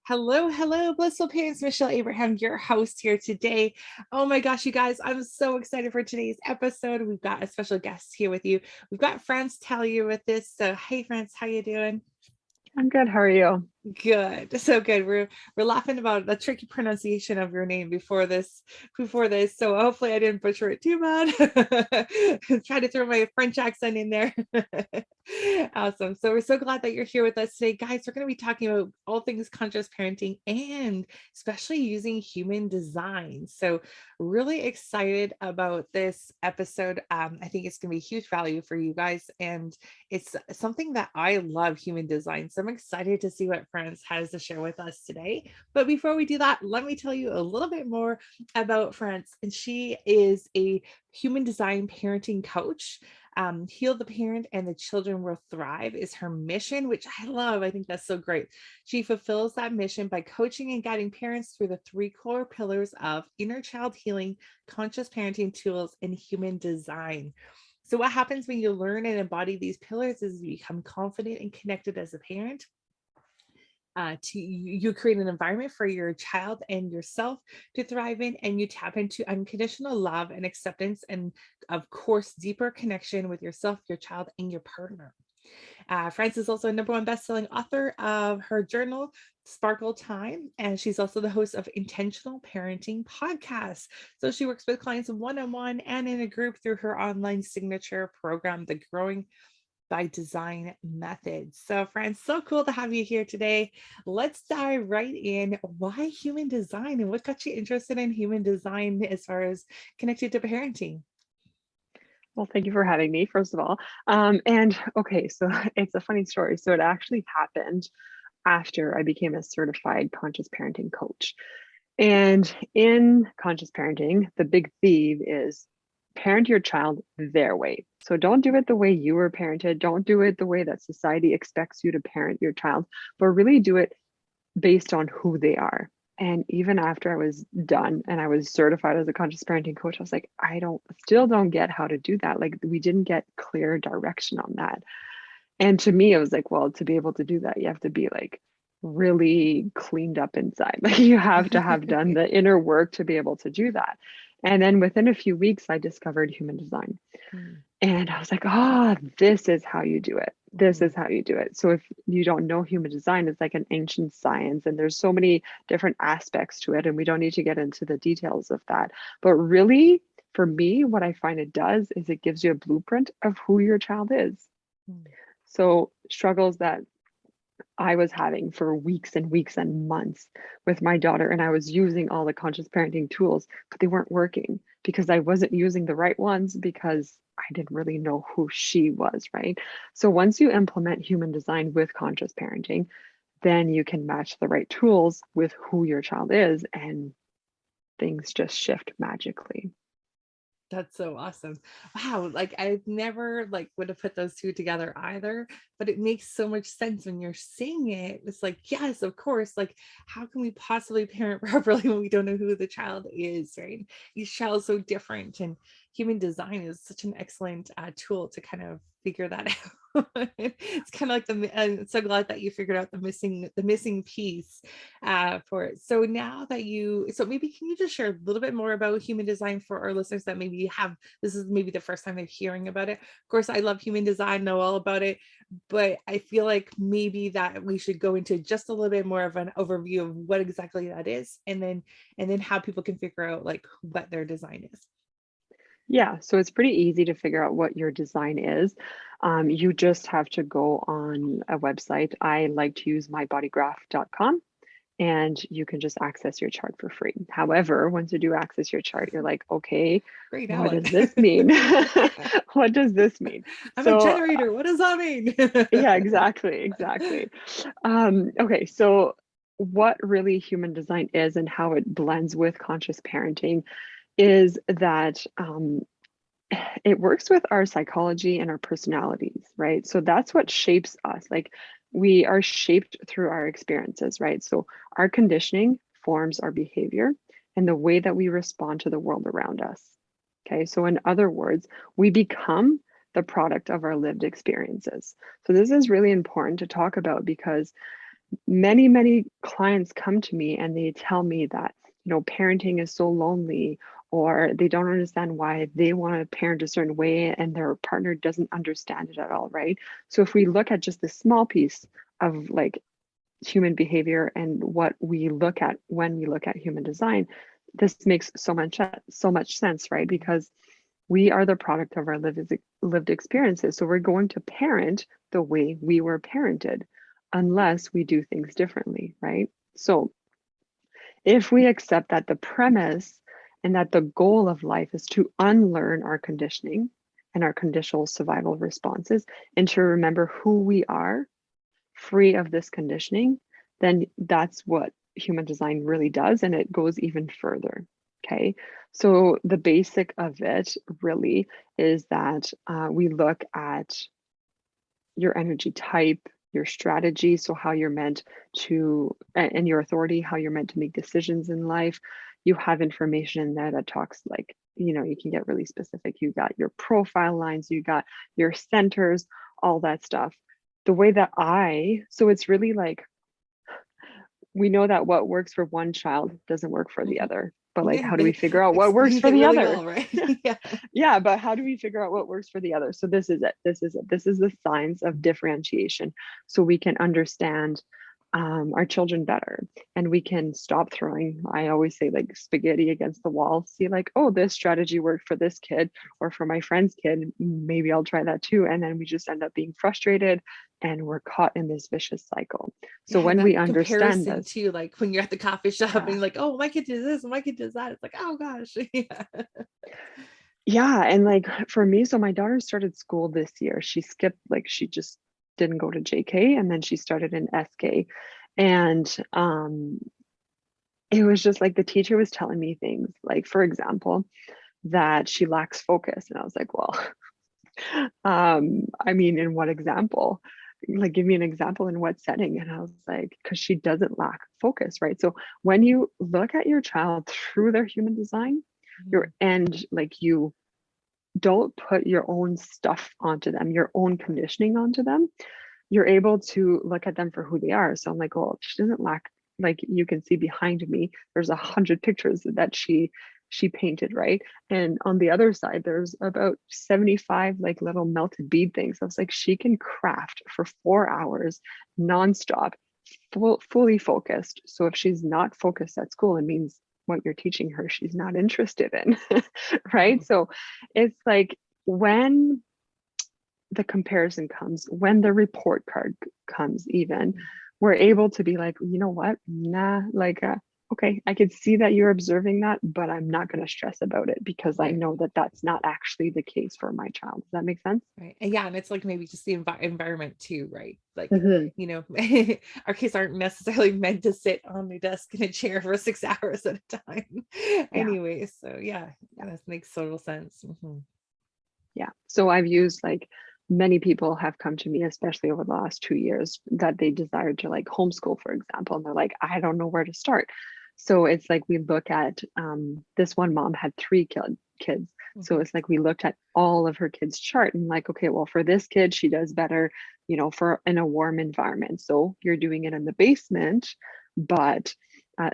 Hello, hello, blissful parents. Michelle Abraham, your host here today. Oh my gosh, you guys, I'm so excited for today's episode. We've got a special guest here with you. We've got France Tailleur with this. So, hey, France, how you doing? I'm good. How are you? Good, so good. We're laughing about the tricky pronunciation of your name before this. So hopefully I didn't butcher it too bad. Try to throw my French accent in there. Awesome. So we're so glad that you're here with us today, guys. We're going to be talking about all things conscious parenting and especially using human design. So really excited about this episode. I think it's going to be huge value for you guys, and it's something that I love, human design. So I'm excited to see what France has to share with us today. But before we do that, let me tell you a little bit more about France. And she is a human design parenting coach. Heal the parent and the children will thrive is her mission, which I love. I think that's so great. She fulfills that mission by coaching and guiding parents through the three core pillars of inner child healing, conscious parenting tools, and human design. So, what happens when you learn and embody these pillars is you become confident and connected as a parent. You create an environment for your child and yourself to thrive in, and you tap into unconditional love and acceptance, and of course, deeper connection with yourself, your child, and your partner. France is also a number one best-selling author of her journal, Sparkle Time, and she's also the host of Intentional Parenting Podcast. So she works with clients one-on-one and in a group through her online signature program, the Growing by Design method. So, friends, so cool to have you here today. Let's dive right in. Why human design, and what got you interested in human design as far as connected to parenting? Well, thank you for having me, first of all. And okay, so it's a funny story. So it actually happened after I became a certified conscious parenting coach. And in conscious parenting, the big theme is parent your child their way. So don't do it the way you were parented. Don't do it the way that society expects you to parent your child, but really do it based on who they are. And even after I was done and I was certified as a conscious parenting coach, I was like, still don't get how to do that. Like, we didn't get clear direction on that. And to me, it was like, well, to be able to do that, you have to be like really cleaned up inside. Like, you have to have done the inner work to be able to do that. And then within a few weeks, I discovered human design. Mm, And I was like, this is how you do it. This mm. is how you do it. So if you don't know human design, it's like an ancient science, and there's so many different aspects to it. And we don't need to get into the details of that. But really, for me, what I find it does is it gives you a blueprint of who your child is. Mm. So struggles that I was having for weeks and weeks and months with my daughter, and I was using all the conscious parenting tools, but they weren't working because I wasn't using the right ones because I didn't really know who she was, right? So once you implement human design with conscious parenting, then you can match the right tools with who your child is, and things just shift magically. That's so awesome. Wow, like I've never like would have put those two together either, but it makes so much sense when you're seeing it. It's like, yes, of course, like how can we possibly parent properly when we don't know who the child is, right? Each child is so different, and human design is such an excellent tool to kind of figure that out. It's kind of like I'm so glad that you figured out the missing piece for it. So now that so maybe can you just share a little bit more about human design for our listeners that maybe have, this is maybe the first time they're hearing about it. Of course, I love human design, know all about it, but I feel like maybe that we should go into just a little bit more of an overview of what exactly that is, and then how people can figure out like what their design is. Yeah, so it's pretty easy to figure out what your design is. You just have to go on a website. I like to use mybodygraph.com, and you can just access your chart for free. However, once you do access your chart, you're like, okay, Great, what Alan. does this mean? What does this mean? I'm a So, generator. What does that mean? yeah, exactly, exactly. Okay, so what really human design is and how it blends with conscious parenting is that it works with our psychology and our personalities, right? So that's what shapes us. Like, we are shaped through our experiences, right? So our conditioning forms our behavior and the way that we respond to the world around us. Okay, so in other words, we become the product of our lived experiences. So this is really important to talk about because Many clients come to me and they tell me that, parenting is so lonely, or they don't understand why they want to parent a certain way and their partner doesn't understand it at all, right? So if we look at just the small piece of like human behavior and what we look at when we look at human design, this makes so much sense, right? Because we are the product of our lived experiences. So we're going to parent the way we were parented unless we do things differently, right? So if we accept that the premise and that the goal of life is to unlearn our conditioning and our conditional survival responses and to remember who we are free of this conditioning, then that's what human design really does. And it goes even further. Okay. So the basic of it really is that we look at your energy type, your strategy, so how you're meant to, and your authority, how you're meant to make decisions in life. You have information in there that talks like, you can get really specific. You got your profile lines, you got your centers, all that stuff. The way that so it's really like, we know that what works for one child doesn't work for the Mhm. other, but like, Yeah, how do we they figure out what works explained for it the really other? well, right? Yeah. Yeah, but how do we figure out what works for the other? So this is it. This is it. This is the science of differentiation. So we can understand our children better, and we can stop throwing, I always say, like spaghetti against the wall. See, like, oh, this strategy worked for this kid or for my friend's kid. Maybe I'll try that too. And then we just end up being frustrated and we're caught in this vicious cycle. So Yeah, and when we that understand comparison this, too, like when you're at the coffee shop and yeah. you're like, oh, my kid does this, my kid does that. It's like, oh gosh. Yeah. Yeah, and like for me, so my daughter started school this year. She skipped, like she just didn't go to JK and then she started in SK. And it was just like the teacher was telling me things, like for example, that she lacks focus. And I was like, well, I mean, in what example? Like give me an example in what setting? And I was like, because she doesn't lack focus, right? So when you look at your child through their human design, Mhm. you don't put your own stuff onto them, your own conditioning onto them, you're able to look at them for who they are. So I'm like, well, she doesn't lack, like you can see behind me, there's 100 pictures that she painted, right? And on the other side, there's about 75 like little melted bead things. I was like, she can craft for 4 hours nonstop, fully focused. So if she's not focused at school, it means what you're teaching her, she's not interested in, right? Mhm. So it's like when the comparison comes, when the report card comes, even, we're able to be like, you know what? Nah, like, okay, I could see that you're observing that, but I'm not going to stress about it because I Right. know that that's not actually the case for my child. Does that make sense? Right. And yeah, and it's like maybe just the environment too, right? Like, Mhm. you know, our kids aren't necessarily meant to sit on a desk in a chair for 6 hours at a time. Yeah. Anyway, so yeah, that makes total sense. Mhm. Yeah. So I've used like many people have come to me, especially over the last 2 years, that they desire to like homeschool, for example. And they're like, I don't know where to start. So it's like we look at this one mom had three kids. So Mhm. it's like we looked at all of her kids' chart and like, okay, well, for this kid, she does better, for in a warm environment. So you're doing it in the basement, but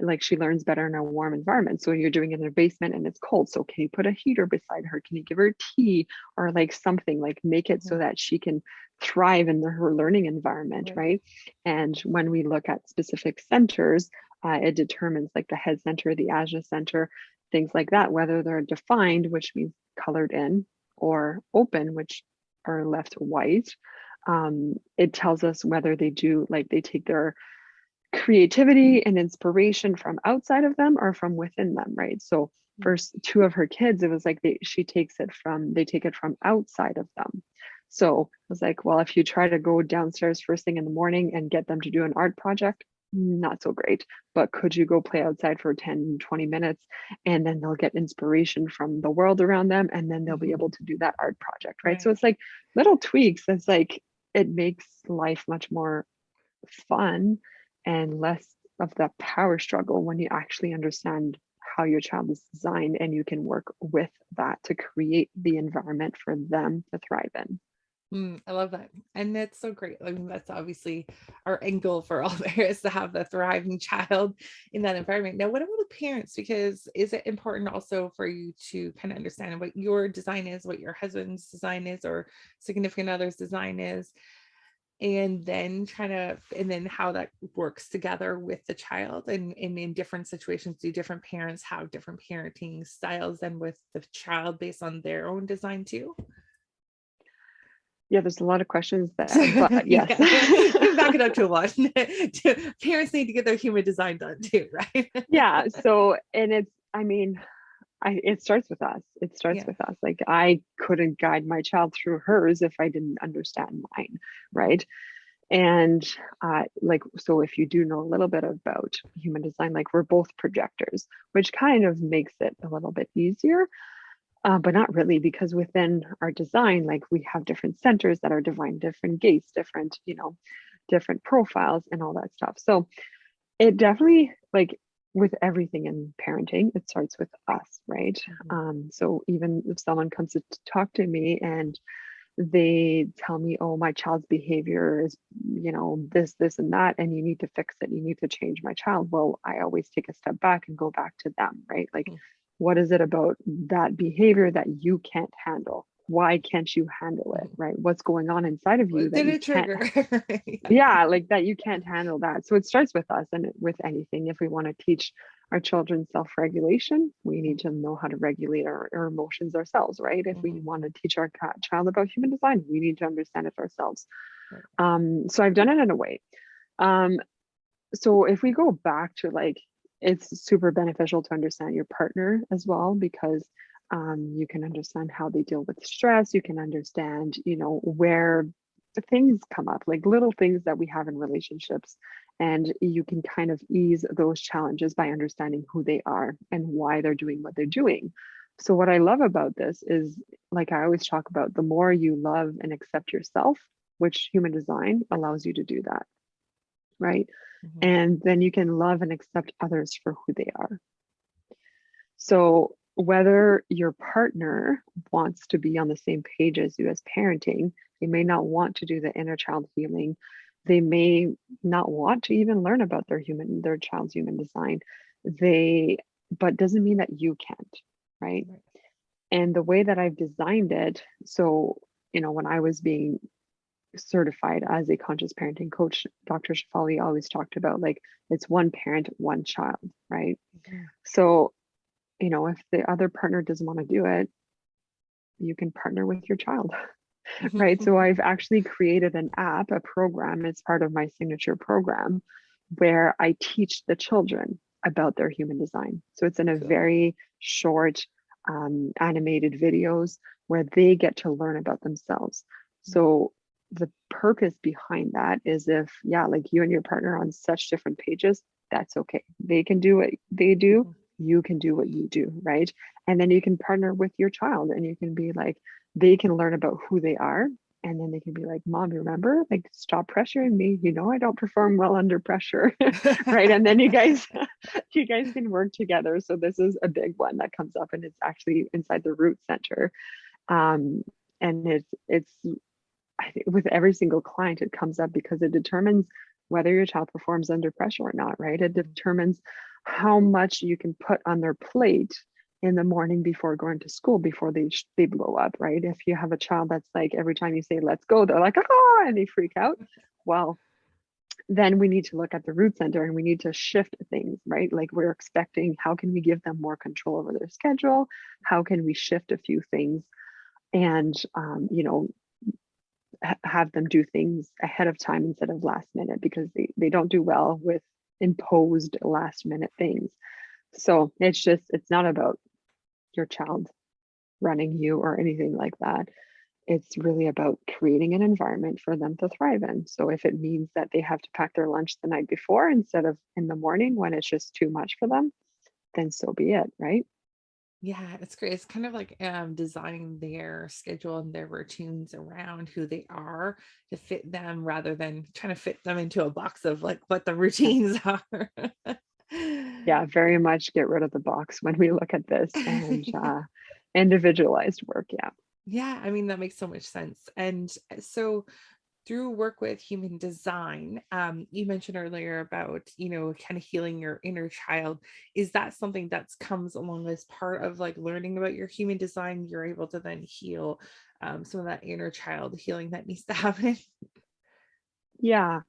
like she learns better in a warm environment. So you're doing it in a basement and it's cold. So can you put a heater beside her? Can you give her tea or like something, like make it so Mhm. that she can thrive in her learning environment, Right. right? And when we look at specific centers, it determines like the head center, the Ajna center, things like that, whether they're defined, which means colored in, or open, which are left white. It tells us whether they do, like they take their creativity and inspiration from outside of them or from within them, right? So Mhm. first two of her kids, it was like they take it from outside of them. So I was like, well, if you try to go downstairs first thing in the morning and get them to do an art project, not so great. But could you go play outside for 10, 20 minutes and then they'll get inspiration from the world around them and then they'll be Mhm. able to do that art project, right? So Right. it's like little tweaks. It's like it makes life much more fun and less of that power struggle when you actually understand how your child is designed and you can work with that to create the environment for them to thrive in. I love that. And that's so great. I mean, that's obviously our end goal for all parents to have the thriving child in that environment. Now, what about the parents? Because is it important also for you to kind of understand what your design is, what your husband's design is, or significant other's design is, and then and then how that works together with the child, and in different situations, do different parents have different parenting styles than with the child based on their own design too? Yeah, there's a lot of questions there, but yes. Yeah, back it up to one. Parents need to get their human design done too, right? Yeah, so and it's I mean, it starts with us. It starts Yeah. with us. Like I couldn't guide my child through hers if I didn't understand mine, right? And like, so if you do know a little bit about human design, like we're both projectors, which kind of makes it a little bit easier, but not really, because within our design, like we have different centers that are defined, different gates, different, different profiles and all that stuff. So it definitely, like with everything in parenting, it starts with us, right? Mhm. So even if someone comes to talk to me and they tell me, oh, my child's behavior is, this and that, and you need to fix it, you need to change my child. Well, I always take a step back and go back to them, right? Like, what is it about that behavior that you can't handle? Why can't you handle it, Mhm. right? What's going on inside of you What that did you it can't, trigger? Yeah. yeah, like that you can't handle that. So it starts with us, and with anything, if we want to teach our children self-regulation, we need to know how to regulate our emotions ourselves, right? If we Mhm. want to teach our child about human design, we need to understand it ourselves. Right. So I've done it in a way. Um, so if we go back to like, it's super beneficial to understand your partner as well, because you can understand how they deal with stress. You can understand, where the things come up, like little things that we have in relationships. And you can kind of ease those challenges by understanding who they are and why they're doing what they're doing. So, what I love about this is, like I always talk about, the more you love and accept yourself, which human design allows you to do that, right? Mhm. And then you can love and accept others for who they are. So, whether your partner wants to be on the same page as you as parenting, they may not want to do the inner child healing. They may not want to even learn about their child's human design. They, but doesn't mean that you can't, right? Right. And the way that I've designed it, so, when I was being certified as a conscious parenting coach, Dr. Shafali always talked about like it's one parent, one child, right? Mhm. So, if the other partner doesn't want to do it, you can partner with your child, right? So I've actually created an app, a program, it's part of my signature program where I teach the children about their human design. So it's in a Cool. very short, animated videos where they get to learn about themselves. So the purpose behind that is, if, yeah, like you and your partner are on such different pages, that's okay. They can do what they do, Mhm. you can do what you do, right? And then you can partner with your child and you can be like, they can learn about who they are, and then they can be like, mom, remember, like, stop pressuring me, I don't perform well under pressure. Right? And then you guys you guys can work together. So this is a big one that comes up, and it's actually inside the root center. And it's I think with every single client it comes up because it determines whether your child performs under pressure or not, right? It Mhm. determines how much you can put on their plate in the morning before going to school, before they blow up, right? If you have a child that's like, every time you say let's go, they're like, ah, and they freak out. Well, then we need to look at the root center and we need to shift things, right? Like, we're expecting, how can we give them more control over their schedule? How can we shift a few things and have them do things ahead of time instead of last minute, because they don't do well with imposed last minute things. So it's not about your child running you or anything like that. It's really about creating an environment for them to thrive in. So if it means that they have to pack their lunch the night before instead of in the morning when it's just too much for them, then so be it, right? Yeah, it's great. It's kind of like designing their schedule and their routines around who they are to fit them, rather than trying to fit them into a box of like what the Yeah. routines are. Yeah, very much get rid of the box when we look at this, and individualized work. Yeah. Yeah, I mean, that makes so much sense. And so through work with human design, you mentioned earlier about, kind of healing your inner child. Is that something that's comes along as part of like learning about your human design? You're able to then heal some of that inner child healing that needs to happen. Yeah,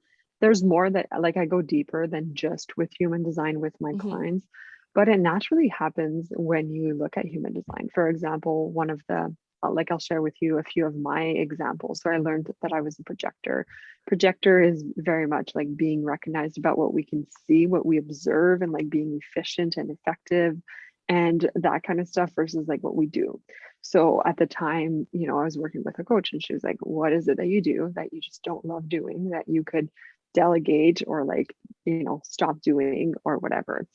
there's more that like I go deeper than just with human design with my Hmm. clients, but it naturally happens when you look at human design. For example, one of the like I'll share with you a few of my examples. So I learned that I was a projector. Projector is very much like being recognized about what we can see, what we observe, and like being efficient and effective and that kind of stuff versus like what we do. So at the time, I was working with a coach and she was like, what is it that you do that you just don't love doing that you could delegate or like, stop doing or whatever,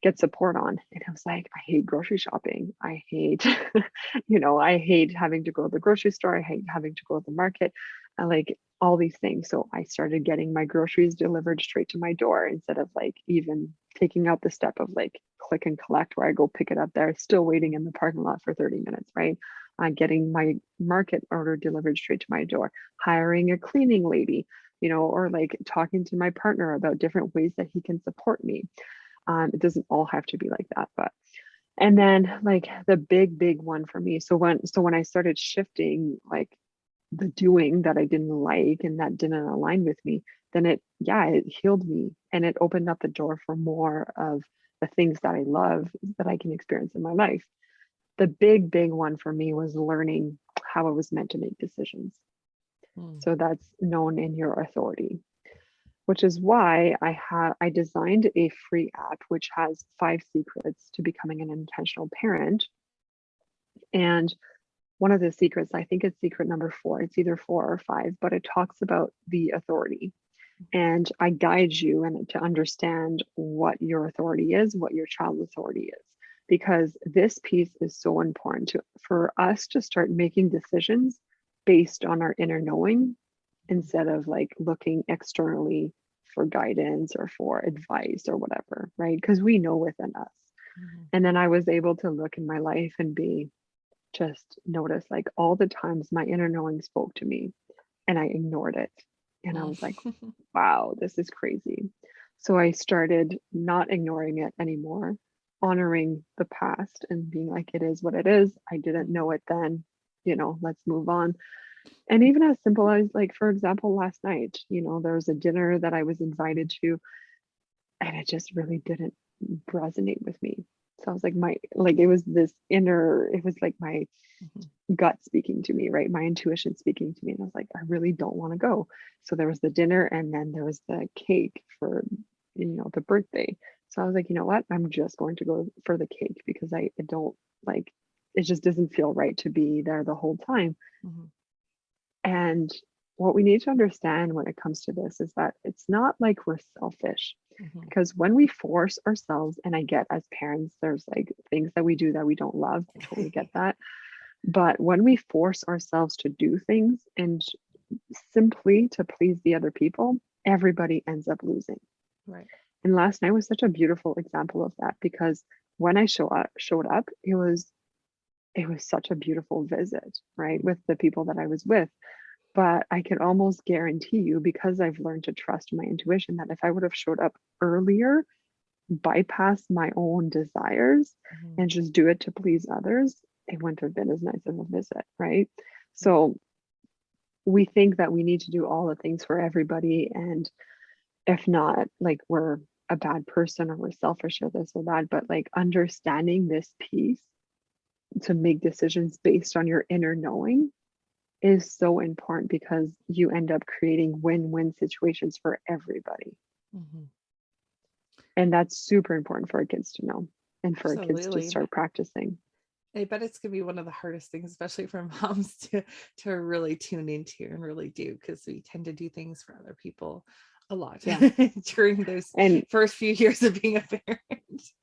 get support on? And I was like, I hate grocery shopping. I hate, I hate having to go to the grocery store. I hate having to go to the market. I like all these things. So I started getting my groceries delivered straight to my door instead of like even taking out the step of like click and collect where I go pick it up there, still waiting in the parking lot for 30 minutes, right? Getting my market order delivered straight to my door, hiring a cleaning lady, or like talking to my partner about different ways that he can support me. It doesn't all have to be like that, but and then like the big one for me. So when I started shifting like the doing that I didn't like and that didn't align with me, then it healed me and it opened up the door for more of the things that I love that I can experience in my life. The big one for me was learning how I was meant to make decisions. Mm. So that's known in your authority, which is why I designed a free app which has 5 secrets to becoming an intentional parent. And one of the secrets, I think it's secret number 4, it's either 4 or 5, but it talks about the authority. And I guide you and to understand what your authority is, what your child's authority is, because this piece is so important for us to start making decisions based on our inner knowing instead of like looking externally for guidance or for advice or whatever, right? Because we know within us. Mhm. And then I was able to look in my life and be just notice like all the times my inner knowing spoke to me and I ignored it. And I Mm. was like, wow, this is crazy. So I started not ignoring it anymore, honoring the past and being like, it is what it is. I didn't know it then, let's move on. And even as simple as like, for example, last night, there was a dinner that I was invited to, and it just really didn't resonate with me. So I was like, it was this inner, it was like my Mhm. gut speaking to me, right? My intuition speaking to me. And I was like, I really don't want to go. So there was the dinner and then there was the cake for, the birthday. So I was like, you know what? I'm just going to go for the cake because I don't like, it just doesn't feel right to be there the whole time. Mhm. And what we need to understand when it comes to this is that it's not like we're selfish Mhm. because when we force ourselves, and I get as parents, there's like things that we do that we don't love. I totally get that. But when we force ourselves to do things and simply to please the other people, everybody ends up losing. Right. And last night was such a beautiful example of that because when I showed up, it was such a beautiful visit, right, Mm. with the people that I was with. But I can almost guarantee you, because I've learned to trust my intuition, that if I would have showed up earlier, bypass my own desires, Mhm. and just do it to please others, it wouldn't have been as nice of a visit, right? Right. So we think that we need to do all the things for everybody. And if not, like we're a bad person or we're selfish or this or that. But like understanding this piece to make decisions based on your inner knowing is so important because you end up creating win-win situations for everybody. Mhm. And that's super important for our kids to know and for our kids to Absolutely. start practicing. I bet it's gonna be one of the hardest things, especially for moms, to really tune into and really do, because we tend to do things for other people a lot Yeah. during those And first few years of being a parent.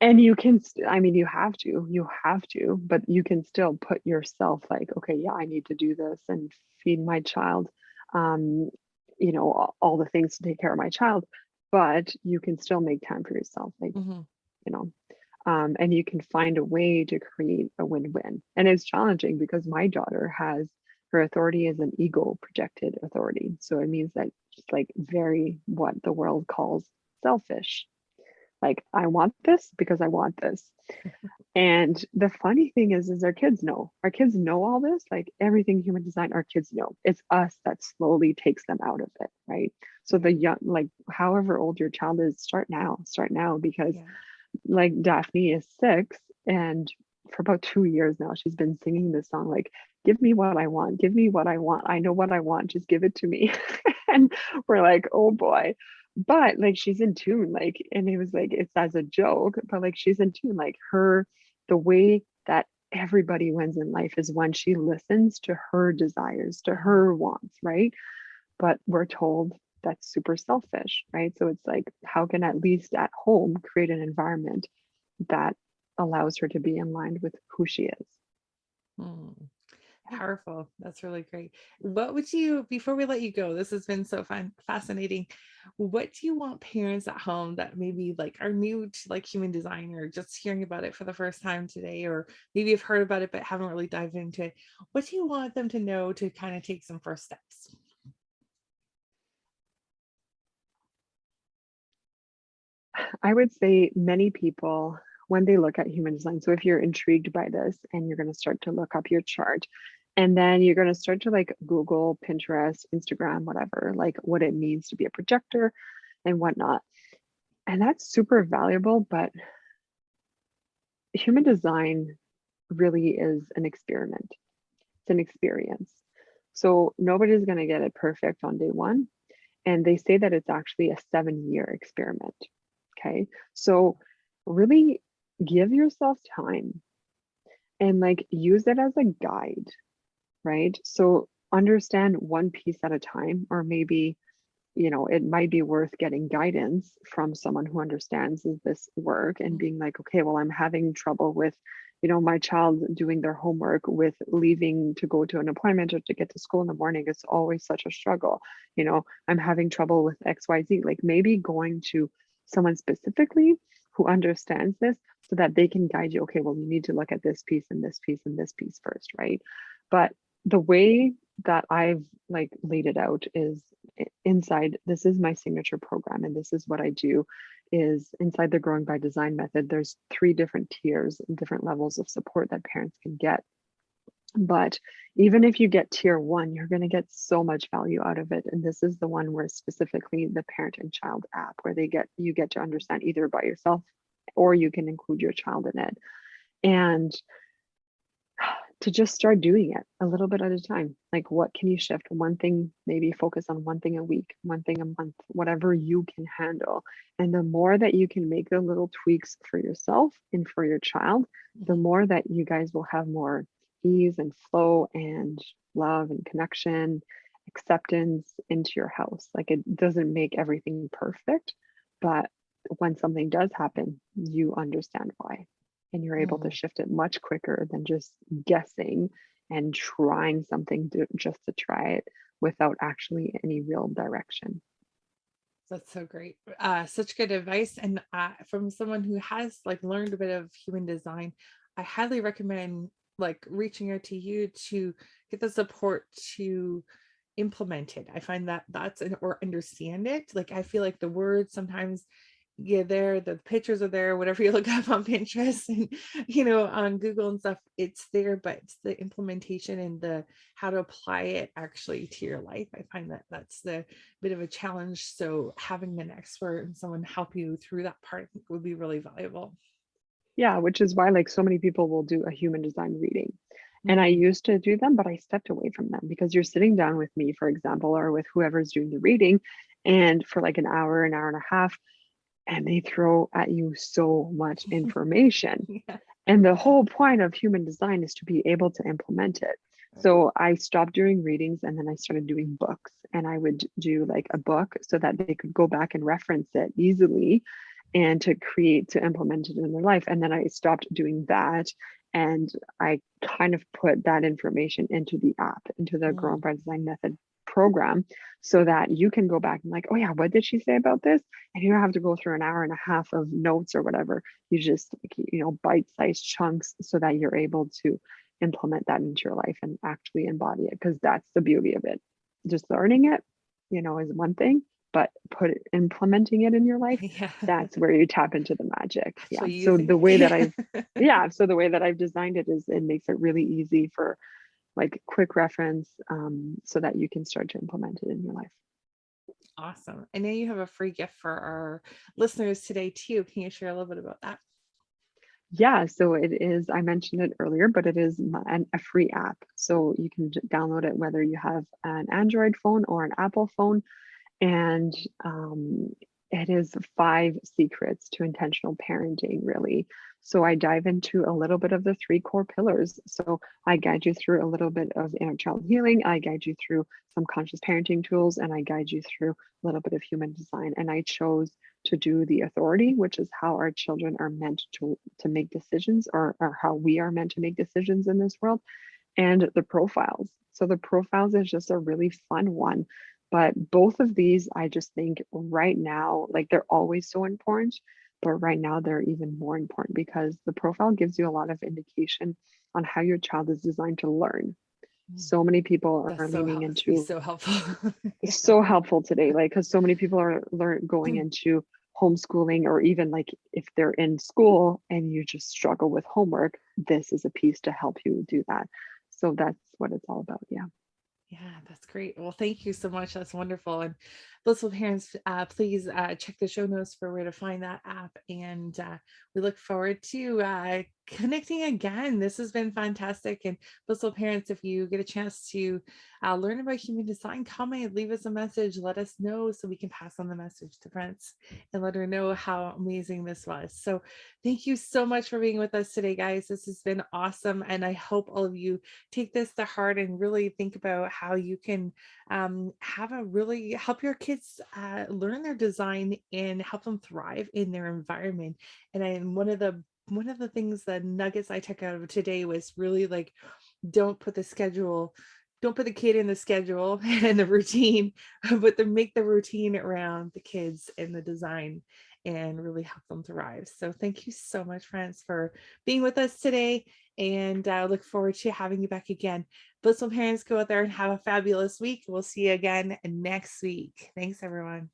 you can I mean you have to, but you can still put yourself like, okay, yeah, I need to do this and feed my child, um all the things to take care of my child, but you can still make time for yourself, like, Mhm. you know And you can find a way to create a win-win. And it's challenging because my daughter has her authority is an ego projected authority. So it means that just like very what the world calls selfish. Like, I want this because I want this. And the funny thing is our kids know. Our kids know all this, like everything human design, our kids know. It's us that slowly takes them out of it, right? So the young, like however old your child is, start now, because Yeah. like Daphne is 6, and for about 2 years now, she's been singing this song, like, give me what I want, give me what I want. I know what I want, just give it to me. And we're like, oh boy. But like she's in tune, like, and it was like it's as a joke, but like she's in tune, like the way that everybody wins in life is when she listens to her desires, to Mhm. her wants, right? But we're told that's super selfish, right? So it's like, how can at least at home create an environment that allows her to be in line with who she is? Mm. Powerful. That's really great. What would you, before we let you go, this has been so fun, fascinating. What do you want parents at home that maybe like are new to like human design or just hearing about it for the first time today, or maybe have heard about it but haven't really dived into it? What do you want them to know to kind of take some first steps? I would say many people, when they look at human design, so if you're intrigued by this and you're going to start to look up your chart, and then you're going to start to like Google, Pinterest, Instagram, whatever, like what it means to be a projector and whatnot. And that's super valuable, but human design really is an experiment. It's an experience. So nobody's going to get it perfect on day one. And they say that it's actually a 7-year experiment. Okay. So really give yourself time and like use it as a guide, right? So understand one piece at a time, or maybe, it might be worth getting guidance from someone who understands this work and being like, okay, well, I'm having trouble with, my child doing their homework, with leaving to go to an appointment or to get to school in the morning. It's always such a struggle. I'm having trouble with XYZ. Like maybe going to someone specifically who understands this so that they can guide you. Okay, well, you need to look at this piece and this piece and this piece first, right? But the way that I've like laid it out is inside, this is my signature program and this is what I do, is inside the growing by design method, there's 3 different tiers and different levels of support that parents can get. But even if you get tier 1, you're going to get so much value out of it. And this is the one where specifically the parent and child app, where you get to understand either by yourself or you can include your child in it. And to just start doing it a little bit at a time. Like, what can you shift? One thing, maybe focus on one thing a week, one thing a month, whatever you can handle. And the more that you can make the little tweaks for yourself and for your child, the Mhm. more that you guys will have more ease and flow and love and connection, acceptance into your house. Like, it doesn't make everything perfect, but when something does happen, you understand why and you're able to Mm. shift it much quicker than just guessing and trying something just to try it without actually any real direction. That's so great. Such good advice. And from someone who has like learned a bit of human design, I highly recommend like reaching out to you to get the support to implement it. I find that that's an or understand it. Like I feel like the words sometimes, yeah, there, the pictures are there, whatever you look up on Pinterest and on Google and stuff, it's there, but it's the implementation and the how to apply it actually to your life. I find that that's the bit of a challenge. So having an expert and someone help you through that part would be really valuable. Yeah, which is why like so many people will do a human design reading. And I Mm. used to do them, but I stepped away from them because you're sitting down with me, for example, or with whoever's doing the reading, and for like an hour and a half, and they throw at you so much information. Yeah. And the whole point of human design is to be able to implement it. So I stopped doing readings and then I started doing books. And I would do like a book so that they could go back and reference it easily and to implement it in their life. And then I stopped doing that. And I kind of put that information into the app, into the Grown Mm. by Design method program so that you can go back and like, oh yeah, what did she say about this? And you don't have to go through an hour and a half of notes or whatever. You just, bite-sized chunks so that you're able to implement that into your life and actually embody it. Because that's the beauty of it. Just learning it, is one thing, but implementing it in your life, Yeah. that's where you tap into the magic. Yeah. Actually So using the way that it. I've, yeah. So the way that I've designed it is it makes it really easy for like quick reference, so that you can start to implement it in your life. Awesome. I know you have a free gift for our listeners today too. Can you share a little bit about that? Yeah, so it is, I mentioned it earlier, but it is a free app. So you can download it whether you have an Android phone or an Apple phone. And it is 5 secrets to intentional parenting, really. So I dive into a little bit of the 3 core pillars. So I guide you through a little bit of inner child healing. I guide you through some conscious parenting tools, and I guide you through a little bit of human design. And I chose to do the authority, which is how our children are meant to make decisions, or how we are meant to make decisions in this world, and the profiles. So the profiles is just a really fun one. But both of these, I just think right now, like they're always so important, but right now they're even more important because the profile gives you a lot of indication on how your child is designed to learn. Mm, So many people that's are leaning to be into, so helpful. it's Yeah. so helpful today, like because so many people are going into homeschooling, or even like if they're in school and you just struggle with homework, this is a piece to help you do that. So that's what it's all about. Yeah. Yeah, that's great. Well, thank you so much. That's wonderful. And blissful parents, please check the show notes for where to find that app. And we look forward to connecting again. This has been fantastic. And blissful parents, if you get a chance to learn about human design, comment, leave us a message, let us know so we can pass on the message to friends and let her know how amazing this was. So thank you so much for being with us today, guys. This has been awesome. And I hope all of you take this to heart and really think about how you can have a really help your kids learn their design and help them thrive in their environment. And one of the things, the nuggets I took out of today was really like, don't put the schedule, don't put the kid in the schedule and the routine, but to make the routine around the kids and the design and really help them thrive. So thank you so much, friends, for being with us today. And I look forward to having you back again. Blissful parents, go out there and have a fabulous week. We'll see you again next week. Thanks, everyone.